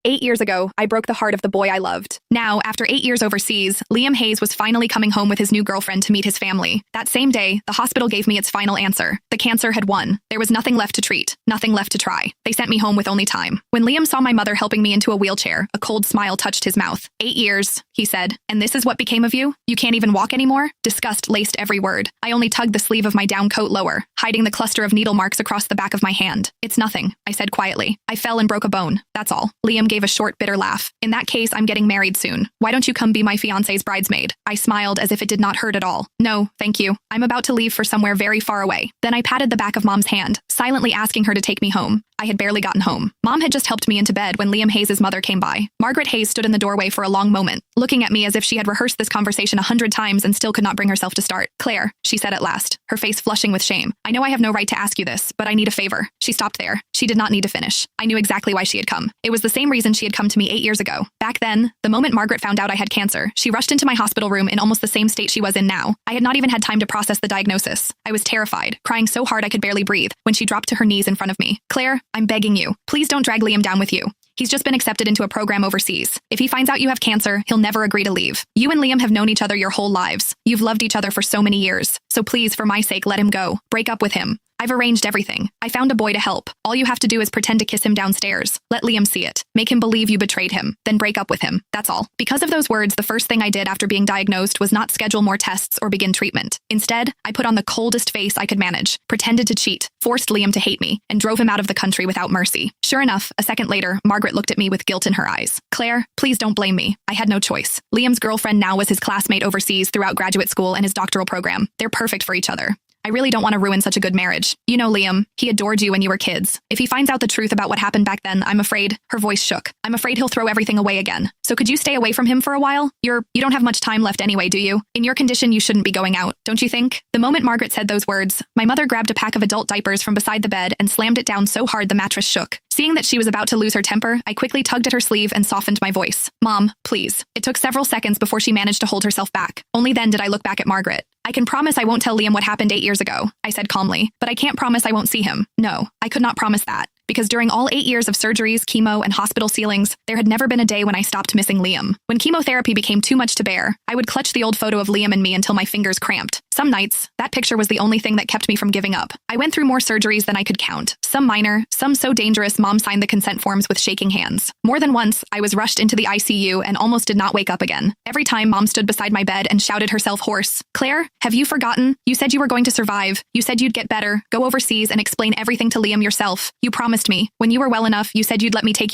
8 years ago, I broke the heart of the boy I loved. Now, after 8 years overseas, Liam Hayes was finally coming home with his new girlfriend to meet his family. That same day, the hospital gave me its final answer. The cancer had won. There was nothing left to treat, nothing left to try. They sent me home with only time. When Liam saw my mother helping me into a wheelchair, a cold smile touched his mouth. 8 years, he said, and this is what became of you? You can't even walk anymore? Disgust laced every word. I only tugged the sleeve of my down coat lower, hiding the cluster of needle marks across the back of my hand. It's nothing, I said quietly. I fell and broke a bone. That's all. Liam gave a short, bitter laugh. In that case, I'm getting married soon. Why don't you come be my fiancé's bridesmaid? I smiled as if it did not hurt at all. No, thank you. I'm about to leave for somewhere very far away. Then I patted the back of Mom's hand, silently asking her to take me home. I had barely gotten home. Mom had just helped me into bed when Liam Hayes' mother came by. Margaret Hayes stood in the doorway for a long moment, looking at me as if she had rehearsed this conversation 100 times and still could not bring herself to start. Claire, she said at last, her face flushing with shame. I know I have no right to ask you this, but I need a favor. She stopped there. She did not need to finish. I knew exactly why she had come. It was the same reason she had come to me 8 years ago. Back then, the moment Margaret found out I had cancer, she rushed into my hospital room in almost the same state she was in now. I had not even had time to process the diagnosis. I was terrified, crying so hard I could barely breathe, when she dropped to her knees in front of me. Claire, I'm begging you. Please don't drag Liam down with you. He's just been accepted into a program overseas. If he finds out you have cancer, he'll never agree to leave. You and Liam have known each other your whole lives. You've loved each other for so many years. So please, for my sake, let him go. Break up with him. I've arranged everything. I found a boy to help. All you have to do is pretend to kiss him downstairs. Let Liam see it. Make him believe you betrayed him. Then break up with him. That's all. Because of those words, the first thing I did after being diagnosed was not schedule more tests or begin treatment. Instead, I put on the coldest face I could manage, pretended to cheat, forced Liam to hate me, and drove him out of the country without mercy. Sure enough, a second later, Margaret looked at me with guilt in her eyes. Claire, please don't blame me. I had no choice. Liam's girlfriend now was his classmate overseas throughout graduate school and his doctoral program. They're perfect for each other. I really don't want to ruin such a good marriage. You know Liam, he adored you when you were kids. If he finds out the truth about what happened back then, I'm afraid, her voice shook. I'm afraid he'll throw everything away again. So could you stay away from him for a while? You don't have much time left anyway, do you? In your condition, you shouldn't be going out, don't you think? The moment Margaret said those words, my mother grabbed a pack of adult diapers from beside the bed and slammed it down so hard the mattress shook. Seeing that she was about to lose her temper, I quickly tugged at her sleeve and softened my voice. Mom, please. It took several seconds before she managed to hold herself back. Only then did I look back at Margaret. I can promise I won't tell Liam what happened 8 years ago, I said calmly, but I can't promise I won't see him. No, I could not promise that. Because during all 8 years of surgeries, chemo, and hospital ceilings, there had never been a day when I stopped missing Liam. When chemotherapy became too much to bear, I would clutch the old photo of Liam and me until my fingers cramped. Some nights, that picture was the only thing that kept me from giving up. I went through more surgeries than I could count. Some minor, some so dangerous Mom signed the consent forms with shaking hands. More than once, I was rushed into the ICU and almost did not wake up again. Every time Mom stood beside my bed and shouted herself hoarse, Claire, have you forgotten? You said you were going to survive. You said you'd get better, go overseas and explain everything to Liam yourself. You promised me. When you were well enough, you said you'd let me take you